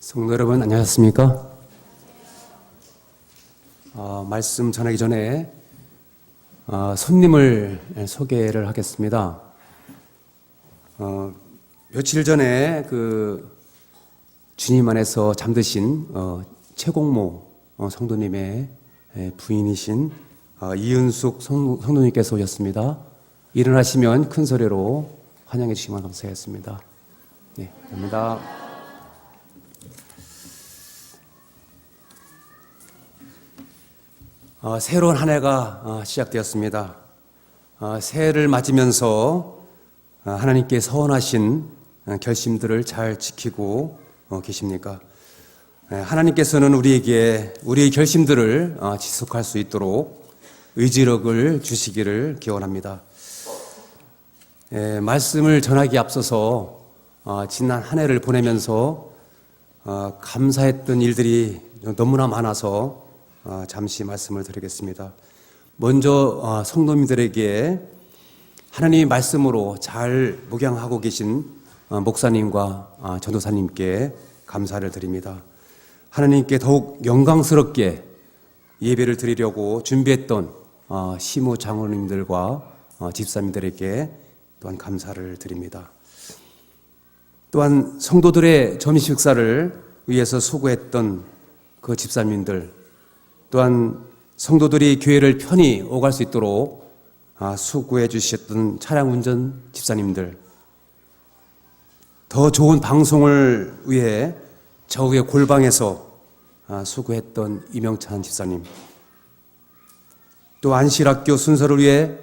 성도 여러분 안녕하셨습니까? 말씀 전하기 전에 손님을 소개를 하겠습니다. 며칠 전에 주님 안에서 잠드신 최공모 성도님의 부인이신 이은숙 성도님께서 오셨습니다. 일어나시면 큰 소리로 환영해 주시면 감사하겠습니다. 네, 감사합니다. 새로운 한 해가 시작되었습니다. 새해를 맞으면서 하나님께 서원하신 결심들을 잘 지키고 계십니까? 하나님께서는 우리에게 우리의 결심들을 지속할 수 있도록 의지력을 주시기를 기원합니다. 말씀을 전하기에 앞서서 지난 한 해를 보내면서 감사했던 일들이 너무나 많아서 잠시 말씀을 드리겠습니다. 먼저 성도님들에게 하나님의 말씀으로 잘 묵양하고 계신 목사님과 전도사님께 감사를 드립니다. 하나님께 더욱 영광스럽게 예배를 드리려고 준비했던 시무 장로님들과 집사님들에게 또한 감사를 드립니다. 또한 성도들의 점심 식사를 위해서 수고했던 그 집사님들, 또한 성도들이 교회를 편히 오갈 수 있도록 수고해 주셨던 차량 운전 집사님들, 더 좋은 방송을 위해 저우의 골방에서 수고했던 이명찬 집사님, 또 안실학교 순서를 위해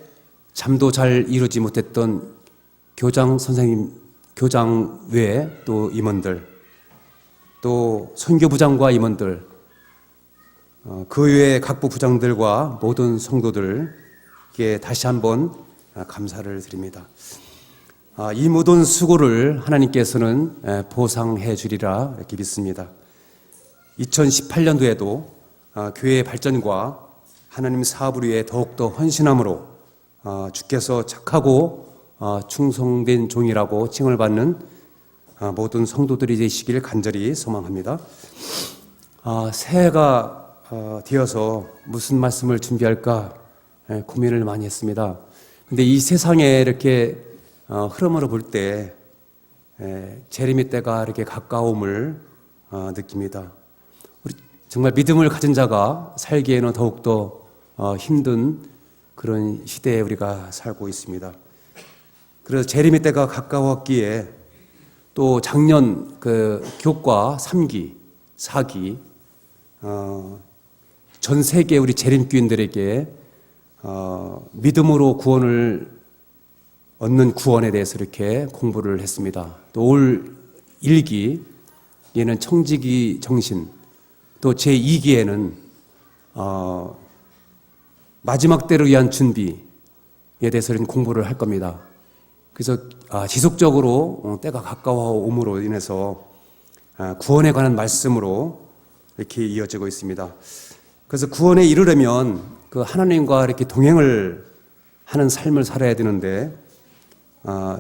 잠도 잘 이루지 못했던 교장 선생님, 교장 외에 또 임원들, 또 선교부장과 임원들, 그 외의 각부 부장들과 모든 성도들께 다시 한번 감사를 드립니다. 이 모든 수고를 하나님께서는 보상해 주리라 이렇게 믿습니다. 2018년도에도 교회의 발전과 하나님 사업을 위해 더욱더 헌신함으로 주께서 착하고 충성된 종이라고 칭을 받는 모든 성도들이 되시길 간절히 소망합니다. 새해가 되어서 무슨 말씀을 준비할까 고민을 많이 했습니다. 근데 이 세상에 이렇게 흐름으로 볼 때 재림의 때가 이렇게 가까움을 느낍니다. 우리 정말 믿음을 가진 자가 살기에는 더욱더 힘든 그런 시대에 우리가 살고 있습니다. 그래서 재림의 때가 가까웠기에 또 작년 교과 3기, 4기 전 세계 우리 재림교인들에게 믿음으로 구원을 얻는 구원에 대해서 이렇게 공부를 했습니다. 또 올 1기, 얘는 청지기 정신, 또 제2기에는 마지막 때를 위한 준비에 대해서는 공부를 할 겁니다. 그래서 지속적으로 때가 가까워옴으로 인해서 구원에 관한 말씀으로 이렇게 이어지고 있습니다. 그래서 구원에 이르려면 그 하나님과 이렇게 동행을 하는 삶을 살아야 되는데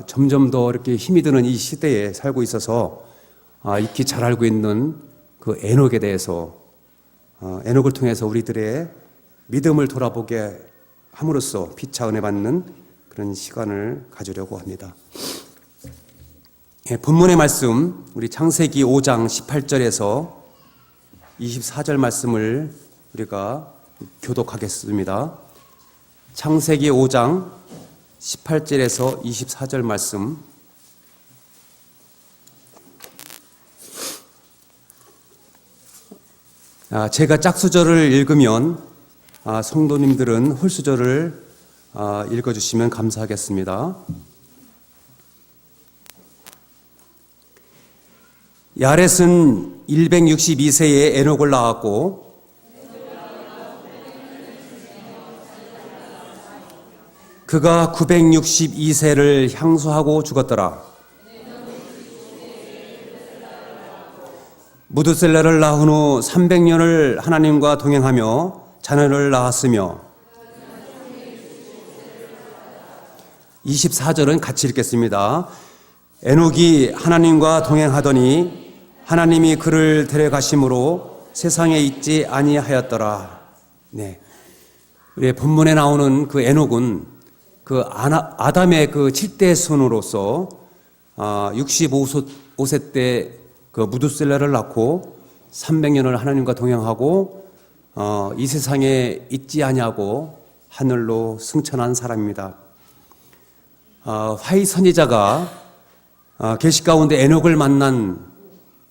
점점 더 이렇게 힘이 드는 이 시대에 살고 있어서 익히 잘 알고 있는 그 에녹에 대해서 에녹을 통해서 우리들의 믿음을 돌아보게 함으로써 피차 은혜 받는 그런 시간을 가지려고 합니다. 본문의 말씀 우리 창세기 5장 18절에서 24절 말씀을 우리가 교독하겠습니다. 창세기 5장 18절에서 24절 말씀. 제가 짝수절을 읽으면 성도님들은 홀수절을 읽어주시면 감사하겠습니다. 야렛은 162세에 에녹을 낳았고 그가 962세를 향수하고 죽었더라. 무드셀라를 낳은 후 300년을 하나님과 동행하며 자녀를 낳았으며 24절은 같이 읽겠습니다. 에녹이 하나님과 동행하더니 하나님이 그를 데려가심으로 세상에 있지 아니하였더라. 네. 우리 본문에 나오는 그 에녹은 그 아담의 그 7대 손으로서 65세 때 그 무두셀라를 낳고 300년을 하나님과 동행하고 이 세상에 있지 아니하고 하늘로 승천한 사람입니다. 화이 선지자가 계시 가운데 에녹을 만난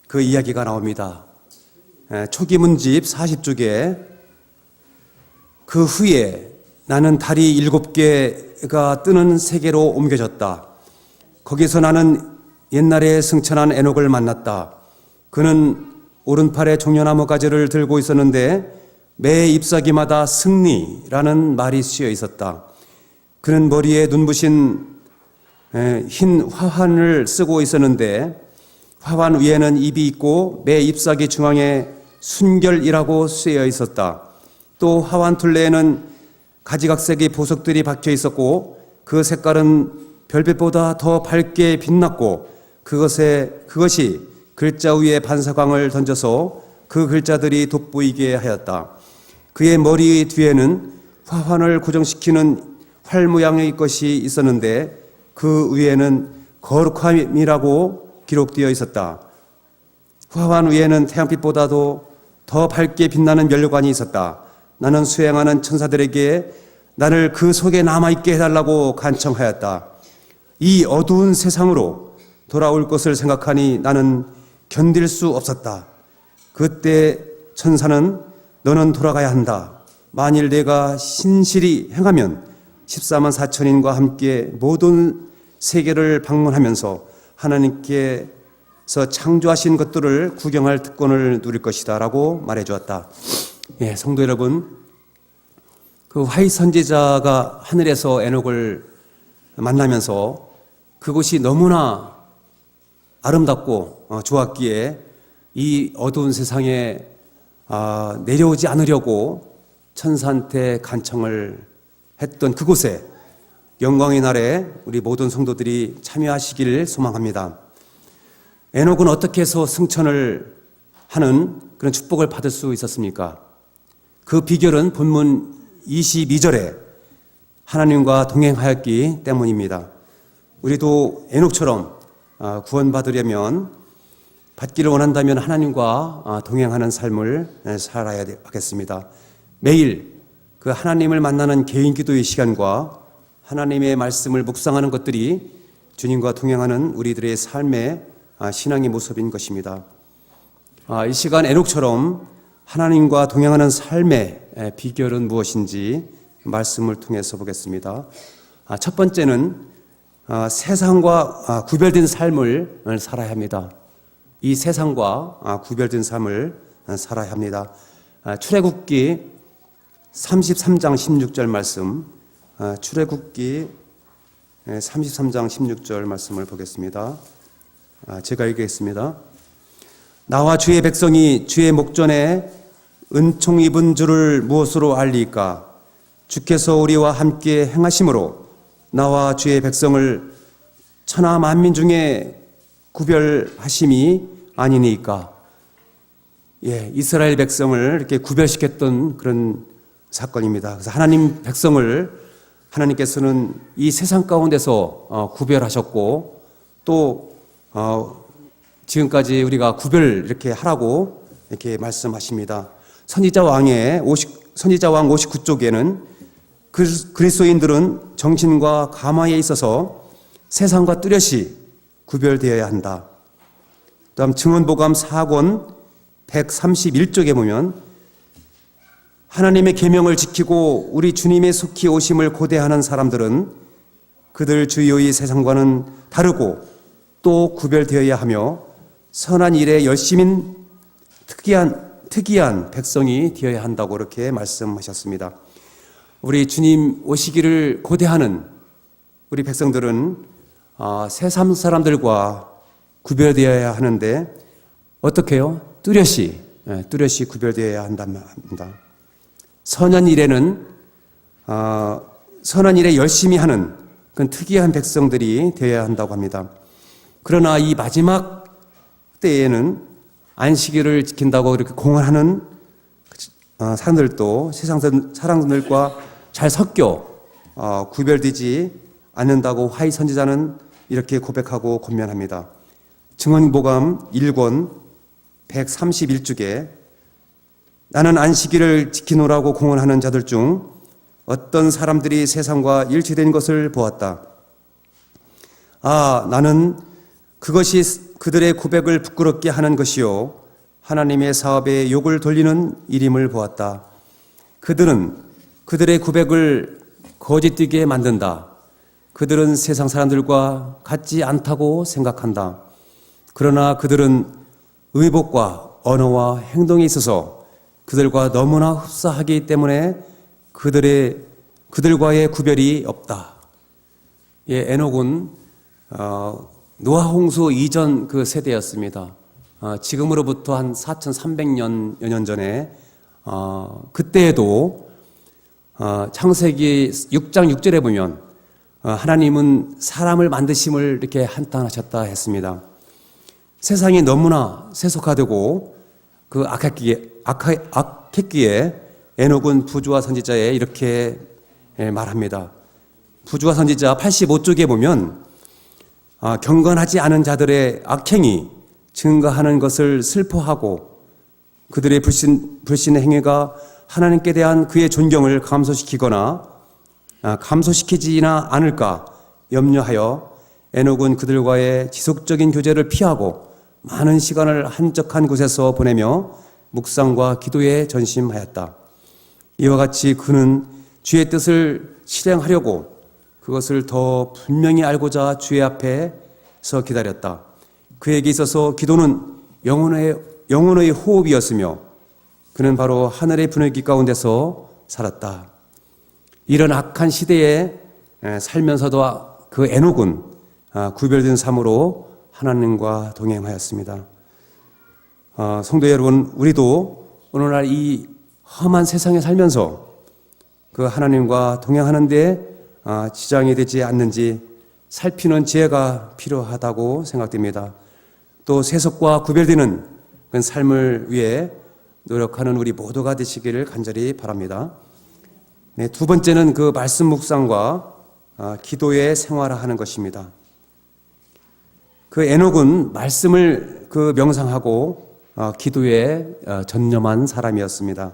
그 이야기가 나옵니다. 초기 문집 40쪽에 그 후에 나는 달이 7개가 뜨는 세계로 옮겨졌다. 거기서 나는 옛날에 승천한 에녹을 만났다. 그는 오른팔에 종려나무 가지를 들고 있었는데 매 잎사귀마다 승리라는 말이 쓰여 있었다. 그는 머리에 눈부신 흰 화환을 쓰고 있었는데 화환 위에는 잎이 있고 매 잎사귀 중앙에 순결이라고 쓰여 있었다. 또 화환 둘레에는 가지각색의 보석들이 박혀 있었고 그 색깔은 별빛보다 더 밝게 빛났고 그것이 글자 위에 반사광을 던져서 그 글자들이 돋보이게 하였다. 그의 머리 뒤에는 화환을 고정시키는 활 모양의 것이 있었는데 그 위에는 거룩함이라고 기록되어 있었다. 화환 위에는 태양빛보다도 더 밝게 빛나는 면류관이 있었다. 나는 수행하는 천사들에게 나를 그 속에 남아있게 해달라고 간청하였다. 이 어두운 세상으로 돌아올 것을 생각하니 나는 견딜 수 없었다. 그때 천사는 너는 돌아가야 한다. 만일 내가 신실히 행하면 14만 4천인과 함께 모든 세계를 방문하면서 하나님께서 창조하신 것들을 구경할 특권을 누릴 것이다 라고 말해 주었다. 예, 성도 여러분, 그 화이 선지자가 하늘에서 에녹을 만나면서 그곳이 너무나 아름답고 좋았기에 이 어두운 세상에 내려오지 않으려고 천사한테 간청을 했던 그곳에 영광의 날에 우리 모든 성도들이 참여하시기를 소망합니다. 에녹은 어떻게 해서 승천을 하는 그런 축복을 받을 수 있었습니까? 그 비결은 본문 22절에 하나님과 동행하였기 때문입니다. 우리도 에녹처럼 구원받으려면 받기를 원한다면 하나님과 동행하는 삶을 살아야 하겠습니다. 매일 그 하나님을 만나는 개인 기도의 시간과 하나님의 말씀을 묵상하는 것들이 주님과 동행하는 우리들의 삶의 신앙의 모습인 것입니다. 이 시간 에녹처럼 하나님과 동행하는 삶의 비결은 무엇인지 말씀을 통해서 보겠습니다. 첫 번째는 세상과 구별된 삶을 살아야 합니다. 이 세상과 구별된 삶을 살아야 합니다. 출애굽기 33장 16절 말씀, 출애굽기 33장 16절 말씀을 보겠습니다. 제가 읽겠습니다. 나와 주의 백성이 주의 목전에 은총 입은 줄을 무엇으로 알리까? 주께서 우리와 함께 행하심으로 나와 주의 백성을 천하 만민 중에 구별하심이 아니니까. 예, 이스라엘 백성을 이렇게 구별시켰던 그런 사건입니다. 그래서 하나님 백성을 하나님께서는 이 세상 가운데서 구별하셨고 또 지금까지 우리가 구별 이렇게 하라고 이렇게 말씀하십니다. 선지자 왕 59쪽에는 그리스도인들은 정신과 감화에 있어서 세상과 뚜렷이 구별되어야 한다. 다음 증언보감 4권 131쪽에 보면 하나님의 계명을 지키고 우리 주님의 속히 오심을 고대하는 사람들은 그들 주위의 세상과는 다르고 또 구별되어야 하며 선한 일에 열심인 특이한 백성이 되어야 한다고 이렇게 말씀하셨습니다. 우리 주님 오시기를 고대하는 우리 백성들은 세상 사람들과 구별되어야 하는데 어떻게요? 뚜렷이 구별되어야 한답니다. 선한 일에 열심히 하는 그런 특이한 백성들이 되어야 한다고 합니다. 그러나 이 마지막 때에는 안식일을 지킨다고 이렇게 공언하는 사람들도 세상 사람들과 잘 섞여 구별되지 않는다고 화이 선지자는 이렇게 고백하고 권면합니다. 증언보감 1권 131쪽에 나는 안식일을 지키노라고 공언하는 자들 중 어떤 사람들이 세상과 일치된 것을 보았다. 나는 그것이 그들의 고백을 부끄럽게 하는 것이요 하나님의 사업에 욕을 돌리는 일임을 보았다. 그들은 그들의 고백을 거짓되게 만든다. 그들은 세상 사람들과 같지 않다고 생각한다. 그러나 그들은 의복과 언어와 행동에 있어서 그들과 너무나 흡사하기 때문에 그들과의 구별이 없다. 에녹은 노아 홍수 이전 그 세대였습니다. 지금으로부터 한 4,300여 년 전에 그때에도 창세기 6장 6절에 보면 하나님은 사람을 만드심을 이렇게 한탄하셨다 했습니다. 세상이 너무나 세속화되고 그 악했기에 에녹은 부조와 선지자에 이렇게 말합니다. 부조와 선지자 85쪽에 보면 경건하지 않은 자들의 악행이 증가하는 것을 슬퍼하고 그들의 불신의 행위가 하나님께 대한 그의 존경을 감소시키지나 않을까 염려하여 에녹은 그들과의 지속적인 교제를 피하고 많은 시간을 한적한 곳에서 보내며 묵상과 기도에 전심하였다. 이와 같이 그는 주의 뜻을 실행하려고 그것을 더 분명히 알고자 주의 앞에서 기다렸다. 그에게 있어서 기도는 영혼의 호흡이었으며 그는 바로 하늘의 분위기 가운데서 살았다. 이런 악한 시대에 살면서도 그 에녹은 구별된 삶으로 하나님과 동행하였습니다. 성도 여러분, 우리도 오늘날 이 험한 세상에 살면서 그 하나님과 동행하는 데 지장이 되지 않는지 살피는 지혜가 필요하다고 생각됩니다. 또 세속과 구별되는 그 삶을 위해 노력하는 우리 모두가 되시기를 간절히 바랍니다. 두 번째는 그 말씀 묵상과 기도의 생활화하는 것입니다. 그 에녹은 말씀을 그 명상하고 기도에 전념한 사람이었습니다.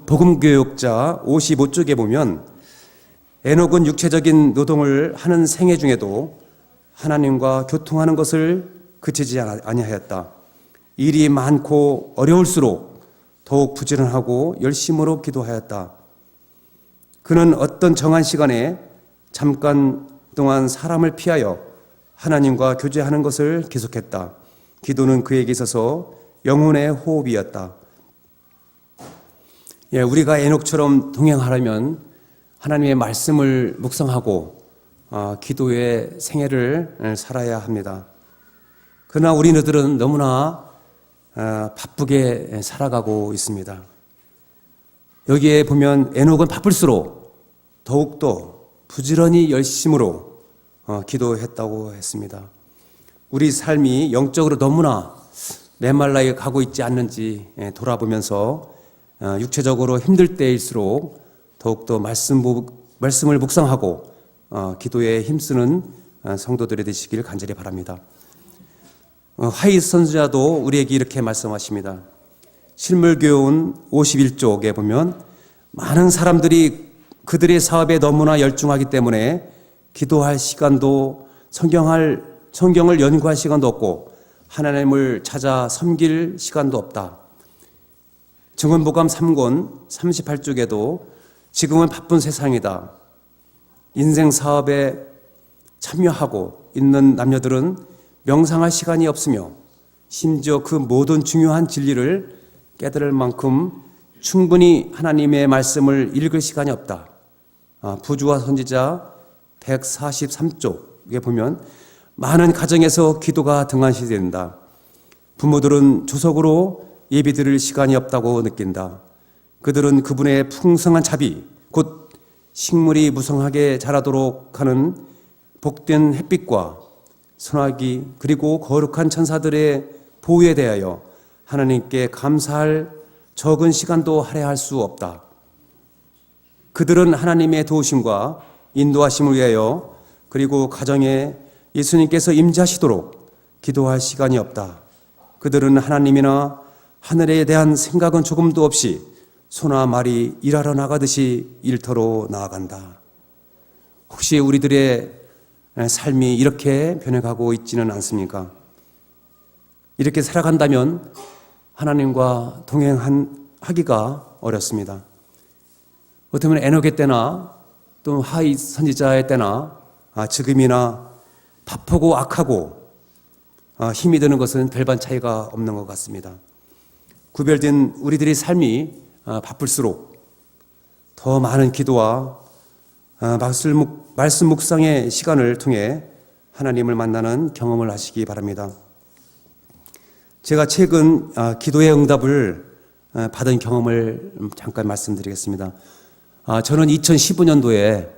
복음교육자 55쪽에 보면 에녹은 육체적인 노동을 하는 생애 중에도 하나님과 교통하는 것을 그치지 아니하였다. 일이 많고 어려울수록 더욱 부지런하고 열심으로 기도하였다. 그는 어떤 정한 시간에 잠깐 동안 사람을 피하여 하나님과 교제하는 것을 계속했다. 기도는 그에게 있어서 영혼의 호흡이었다. 우리가 에녹처럼 동행하려면 하나님의 말씀을 묵상하고 기도의 생애를 살아야 합니다. 그러나 우리들은 너무나 바쁘게 살아가고 있습니다. 여기에 보면 에녹은 바쁠수록 더욱더 부지런히 열심으로 기도했다고 했습니다. 우리 삶이 영적으로 너무나 메말라 가고 있지 않는지 돌아보면서 육체적으로 힘들 때일수록 더욱더 말씀을 묵상하고 기도에 힘쓰는 성도들이 되시길 간절히 바랍니다. 화이 선지자도 우리에게 이렇게 말씀하십니다. 실물교훈 51쪽에 보면 많은 사람들이 그들의 사업에 너무나 열중하기 때문에 기도할 시간도 성경을 연구할 시간도 없고 하나님을 찾아 섬길 시간도 없다. 증언보감 3권 38쪽에도 지금은 바쁜 세상이다. 인생 사업에 참여하고 있는 남녀들은 명상할 시간이 없으며 심지어 그 모든 중요한 진리를 깨달을 만큼 충분히 하나님의 말씀을 읽을 시간이 없다. 부조와 선지자 143쪽에 보면 많은 가정에서 기도가 등한시된다. 부모들은 조석으로 예비 드릴 시간이 없다고 느낀다. 그들은 그분의 풍성한 자비, 곧 식물이 무성하게 자라도록 하는 복된 햇빛과 소나기 그리고 거룩한 천사들의 보호에 대하여 하나님께 감사할 적은 시간도 할애할 수 없다. 그들은 하나님의 도우심과 인도하심을 위하여 그리고 가정에 예수님께서 임재하시도록 기도할 시간이 없다. 그들은 하나님이나 하늘에 대한 생각은 조금도 없이 소나 말이 일하러 나가듯이 일터로 나아간다. 혹시 우리들의 삶이 이렇게 변해가고 있지는 않습니까? 이렇게 살아간다면 하나님과 동행하기가 어렵습니다. 어떻게 보면 에녹의 때나 또 하위 선지자의 때나 지금이나 바쁘고 악하고 힘이 드는 것은 별반 차이가 없는 것 같습니다. 구별된 우리들의 삶이 바쁠수록 더 많은 기도와 말씀 묵상의 시간을 통해 하나님을 만나는 경험을 하시기 바랍니다. 제가 최근 기도의 응답을 받은 경험을 잠깐 말씀드리겠습니다. 저는 2015년도에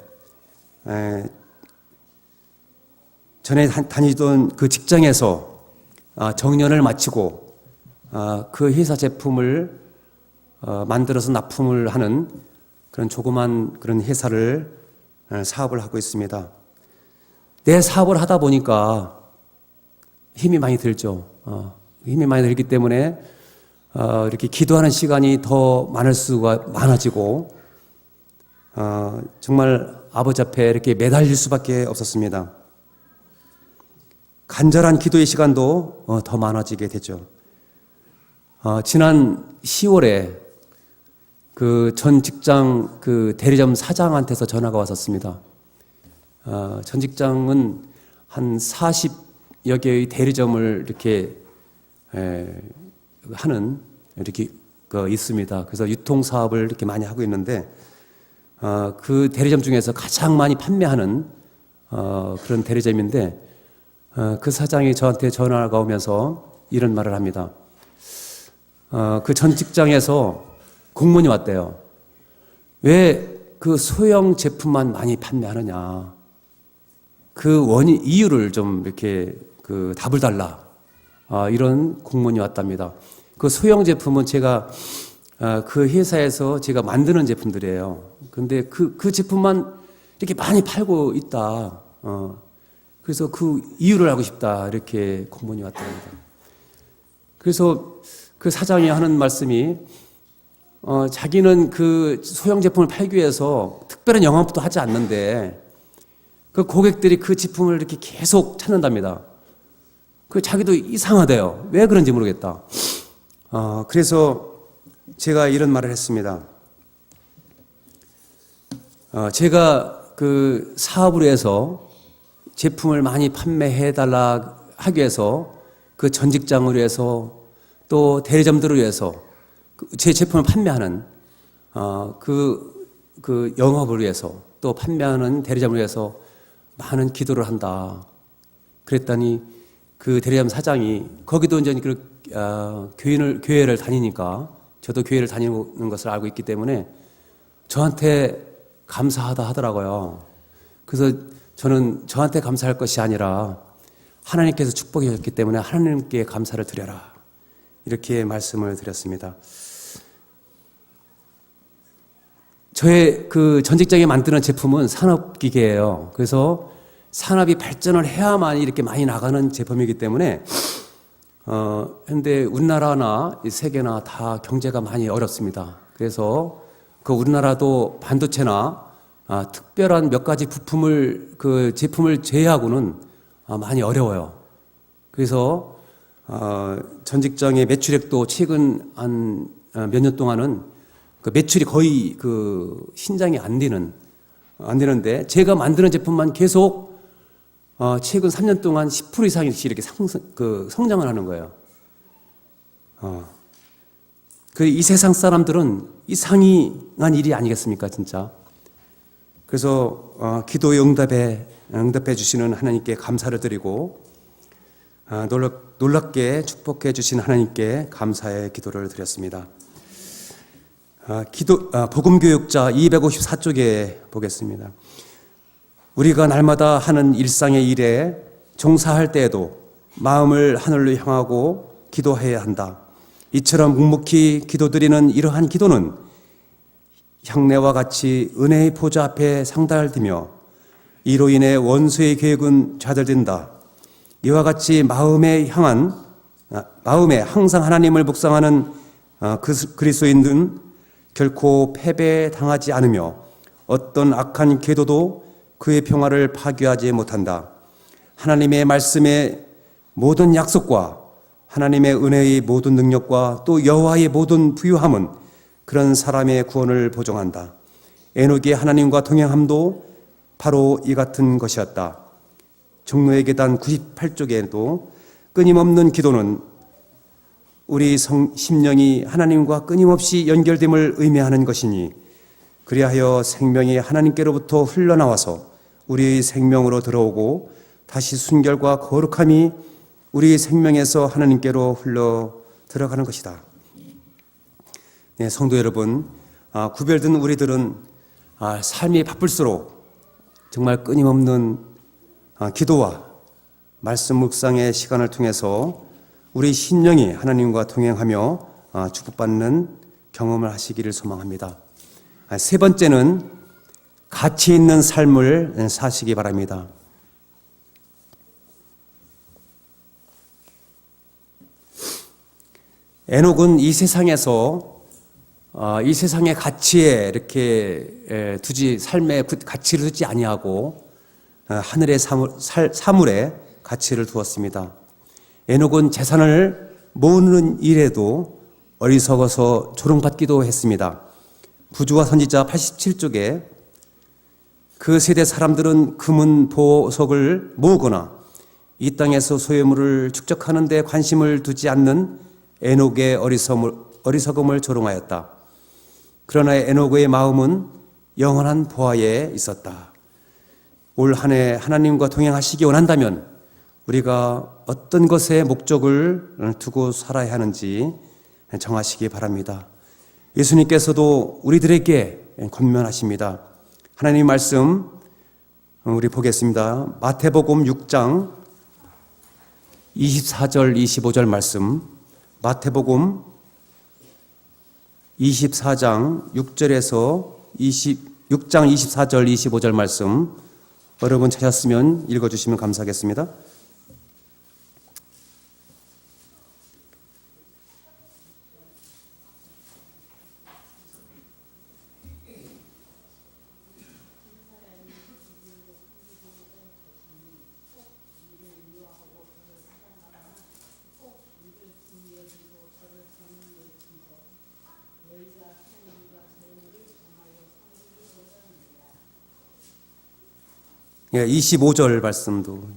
전에 다니던 그 직장에서 정년을 마치고 그 회사 제품을 만들어서 납품을 하는 그런 조그만 그런 회사를 사업을 하고 있습니다. 내 사업을 하다 보니까 힘이 많이 들죠. 힘이 많이 들기 때문에 이렇게 기도하는 시간이 더 많아지고 정말 아버지 앞에 이렇게 매달릴 수밖에 없었습니다. 간절한 기도의 시간도 더 많아지게 되죠. 지난 10월에 그 전 직장 그 대리점 사장한테서 전화가 왔었습니다. 전 직장은 한 40여 개의 대리점을 이렇게 하는 이렇게 있습니다. 그래서 유통 사업을 이렇게 많이 하고 있는데 그 대리점 중에서 가장 많이 판매하는 그런 대리점인데 그 사장이 저한테 전화가 오면서 이런 말을 합니다. 그 전 직장에서 공문이 왔대요. 왜 그 소형 제품만 많이 판매하느냐? 그 이유를 좀 이렇게 그 답을 달라. 이런 공문이 왔답니다. 그 소형 제품은 제가 그 회사에서 제가 만드는 제품들이에요. 근데 그 제품만 이렇게 많이 팔고 있다. 그래서 그 이유를 알고 싶다. 이렇게 공문이 왔답니다. 그래서 그 사장이 하는 말씀이 자기는 그 소형 제품을 팔기 위해서 특별한 영업도 하지 않는데 그 고객들이 그 제품을 이렇게 계속 찾는답니다. 그 자기도 이상하대요. 왜 그런지 모르겠다. 그래서 제가 이런 말을 했습니다. 제가 그 사업을 해서 제품을 많이 판매해달라 하기 위해서 그 전 직장을 위해서 또 대리점들을 위해서 제 제품을 판매하는 그 영업을 위해서 또 판매하는 대리점을 위해서 많은 기도를 한다. 그랬더니 그 대리점 사장이 거기도 이제 교회를 다니니까 저도 교회를 다니는 것을 알고 있기 때문에 저한테 감사하다 하더라고요. 그래서 저는 저한테 감사할 것이 아니라 하나님께서 축복해 주셨기 때문에 하나님께 감사를 드려라. 이렇게 말씀을 드렸습니다. 저의 그 전 직장에 만드는 제품은 산업기계예요. 그래서 산업이 발전을 해야만 이렇게 많이 나가는 제품이기 때문에 근데 우리나라나 세계나 다 경제가 많이 어렵습니다. 그래서 그 우리나라도 반도체나 특별한 몇 가지 부품을 그 제품을 제외하고는 많이 어려워요. 그래서 전 직장의 매출액도 최근 한 몇 년 동안은 그 매출이 거의 그 신장이 안 되는데 제가 만드는 제품만 계속 최근 3년 동안 10% 이상씩 이렇게 성장을 하는 거예요. 이 세상 사람들은 이상한 일이 아니겠습니까, 진짜. 그래서 기도의 응답해 주시는 하나님께 감사를 드리고 놀랍게 축복해 주신 하나님께 감사의 기도를 드렸습니다. 복음교육자 254쪽에 보겠습니다. 우리가 날마다 하는 일상의 일에 종사할 때에도 마음을 하늘로 향하고 기도해야 한다. 이처럼 묵묵히 기도드리는 이러한 기도는 향내와 같이 은혜의 보좌 앞에 상달되며 이로 인해 원수의 계획은 좌절된다. 이와 같이 마음에 항상 하나님을 묵상하는 그리스도인은 결코 패배당하지 않으며 어떤 악한 계도도 그의 평화를 파괴하지 못한다. 하나님의 말씀의 모든 약속과 하나님의 은혜의 모든 능력과 또 여호와의 모든 부유함은 그런 사람의 구원을 보증한다. 에녹이 하나님과 동행함도 바로 이 같은 것이었다. 종로의 계단 98쪽에도 끊임없는 기도는 우리 심령이 하나님과 끊임없이 연결됨을 의미하는 것이니 그리하여 생명이 하나님께로부터 흘러나와서 우리의 생명으로 들어오고 다시 순결과 거룩함이 우리 생명에서 하나님께로 흘러 들어가는 것이다. 네, 성도 여러분, 구별된 우리들은 삶이 바쁠수록 정말 끊임없는 기도와 말씀 묵상의 시간을 통해서 우리 심령이 하나님과 동행하며 축복받는 경험을 하시기를 소망합니다. 세 번째는 가치 있는 삶을 사시기 바랍니다. 에녹은 이 세상에서 이 세상의 가치에 이렇게 삶의 가치를 두지 아니하고 하늘의 사물에 가치를 두었습니다. 에녹은 재산을 모으는 일에도 어리석어서 조롱받기도 했습니다. 부주와 선지자 87쪽에 그 세대 사람들은 금은 보석을 모으거나 이 땅에서 소유물을 축적하는 데 관심을 두지 않는 에녹의 어리석음을 조롱하였다. 그러나 에녹의 마음은 영원한 보화에 있었다. 올 한 해 하나님과 동행하시기 원한다면 우리가 어떤 것에 목적을 두고 살아야 하는지 정하시기 바랍니다. 예수님께서도 우리들에게 권면하십니다. 하나님 말씀 우리 보겠습니다. 마태복음 6장 24절 25절 말씀, 마태복음 24장 6절에서 6장 24절 25절 말씀, 여러분 찾았으면 읽어주시면 감사하겠습니다. 예, 25절 말씀도.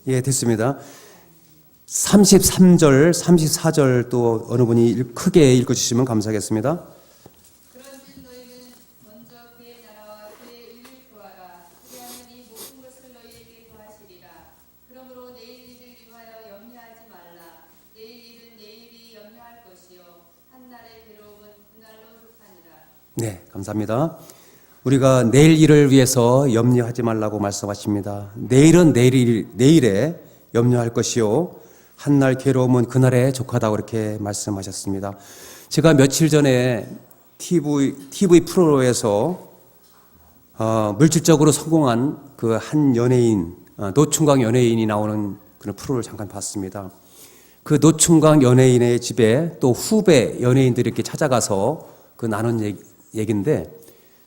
예, 됐습니다. 33절, 34절 또 어느 분이 크게 읽어주시면 감사하겠습니다. 그런즉 너희는 먼저 그의 나라와 그의 의를 구하라. 그리하면 이 모든 것을 너희에게 더하시리라. 그러므로 내일 일을 위하여 염려하지 말라. 내일 일은 내일이 염려할 것이요 한 날의 괴로움은 그날로 속하니라. 네, 감사합니다. 우리가 내일 일을 위해서 염려하지 말라고 말씀하십니다. 내일은 내일에 염려할 것이요 한날 괴로움은 그날에 족하다고 그렇게 말씀하셨습니다. 제가 며칠 전에 TV 프로에서 물질적으로 성공한 그 한 연예인, 노총각 연예인이 나오는 그런 프로를 잠깐 봤습니다. 그 노총각 연예인의 집에 또 후배 연예인들이 이렇게 찾아가서 그 나눈 얘기인데,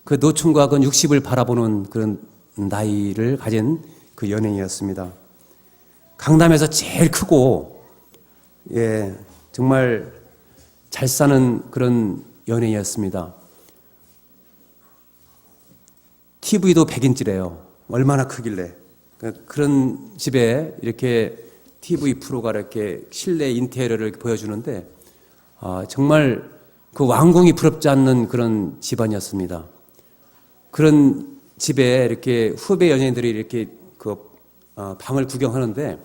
그 노총각은 60을 바라보는 그런 나이를 가진 그 연예인이었습니다. 강남에서 제일 크고, 예, 정말 잘 사는 그런 연예인이었습니다. TV도 100인치래요. 얼마나 크길래. 그런 집에 이렇게 TV 프로가 이렇게 실내 인테리어를 보여주는데, 정말 그 왕궁이 부럽지 않는 그런 집안이었습니다. 그런 집에 이렇게 후배 연예인들이 이렇게 그 방을 구경하는데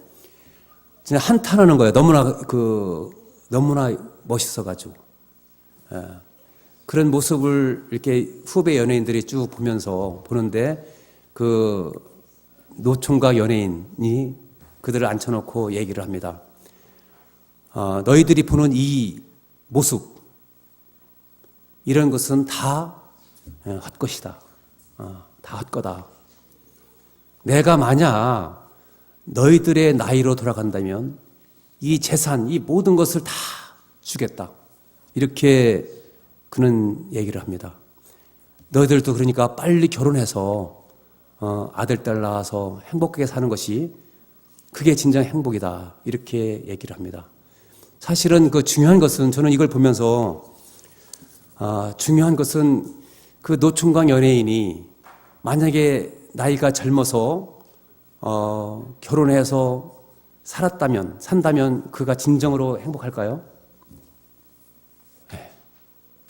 진짜 한탄하는 거예요. 너무나 멋있어가지고. 그런 모습을 이렇게 후배 연예인들이 쭉 보는데 그 노총각 연예인이 그들을 앉혀놓고 얘기를 합니다. 너희들이 보는 이 모습, 이런 것은 다 헛것이다. 다 헛거다. 내가 만약 너희들의 나이로 돌아간다면 이 재산, 이 모든 것을 다 주겠다. 이렇게 그는 얘기를 합니다. 너희들도 그러니까 빨리 결혼해서 아들, 딸 낳아서 행복하게 사는 것이 그게 진정 행복이다. 이렇게 얘기를 합니다. 사실은 그 중요한 것은 저는 이걸 보면서 중요한 것은 그 노총각 연예인이 만약에 나이가 젊어서 결혼해서 산다면 그가 진정으로 행복할까요? 네.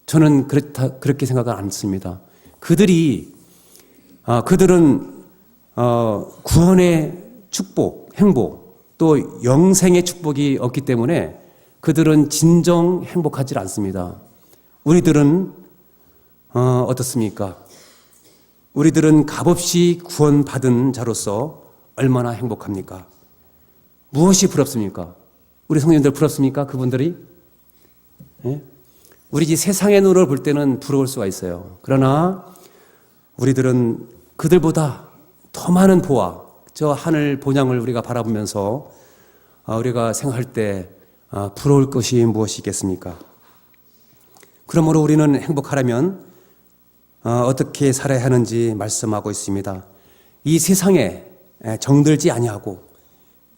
저는 그렇게 생각은 않습니다. 그들은 구원의 축복, 행복, 또 영생의 축복이 없기 때문에 그들은 진정 행복하지 않습니다. 우리들은 어떻습니까? 우리들은 값없이 구원받은 자로서 얼마나 행복합니까? 무엇이 부럽습니까? 우리 성도님들 부럽습니까? 그분들이? 예? 우리 이 세상의 눈으로 볼 때는 부러울 수가 있어요. 그러나 우리들은 그들보다 더 많은 보화, 저 하늘 본향을 우리가 바라보면서 우리가 생각할 때 부러울 것이 무엇이겠습니까? 그러므로 우리는 행복하려면 어떻게 살아야 하는지 말씀하고 있습니다. 이 세상에 정들지 아니하고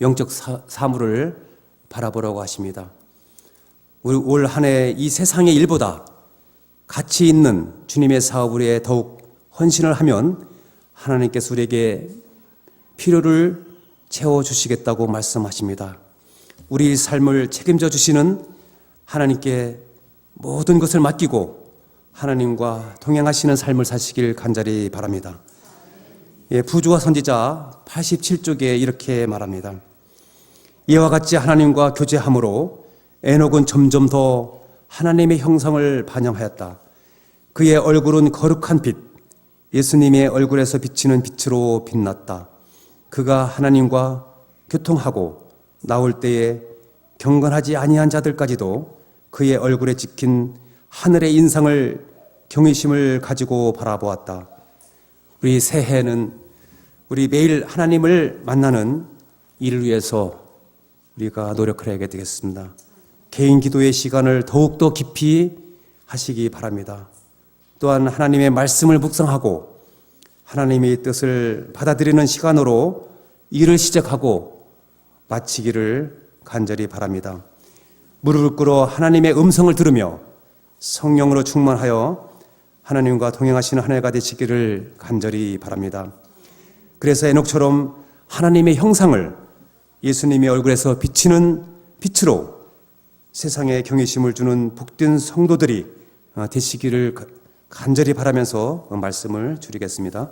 영적 사물을 바라보라고 하십니다. 올 한 해 이 세상의 일보다 가치 있는 주님의 사업을 위해 더욱 헌신을 하면 하나님께서 우리에게 필요를 채워주시겠다고 말씀하십니다. 우리 삶을 책임져 주시는 하나님께 모든 것을 맡기고 하나님과 동행하시는 삶을 사시길 간절히 바랍니다. 부조와 선지자 87쪽에 이렇게 말합니다. 이와 같이 하나님과 교제함으로 에녹은 점점 더 하나님의 형상을 반영하였다. 그의 얼굴은 거룩한 빛, 예수님의 얼굴에서 비치는 빛으로 빛났다. 그가 하나님과 교통하고 나올 때에 경건하지 아니한 자들까지도 그의 얼굴에 찍힌 하늘의 인상을 경외심을 가지고 바라보았다. 우리 새해는 우리 매일 하나님을 만나는 일을 위해서 우리가 노력을 해야 되겠습니다. 개인 기도의 시간을 더욱더 깊이 하시기 바랍니다. 또한 하나님의 말씀을 묵상하고 하나님의 뜻을 받아들이는 시간으로 일을 시작하고 마치기를 간절히 바랍니다. 무릎을 꿇어 하나님의 음성을 들으며 성령으로 충만하여 하나님과 동행하시는 한 해가 되시기를 간절히 바랍니다. 그래서 에녹처럼 하나님의 형상을 예수님의 얼굴에서 비치는 빛으로 세상에 경외심을 주는 복된 성도들이 되시기를 간절히 바라면서 말씀을 줄이겠습니다.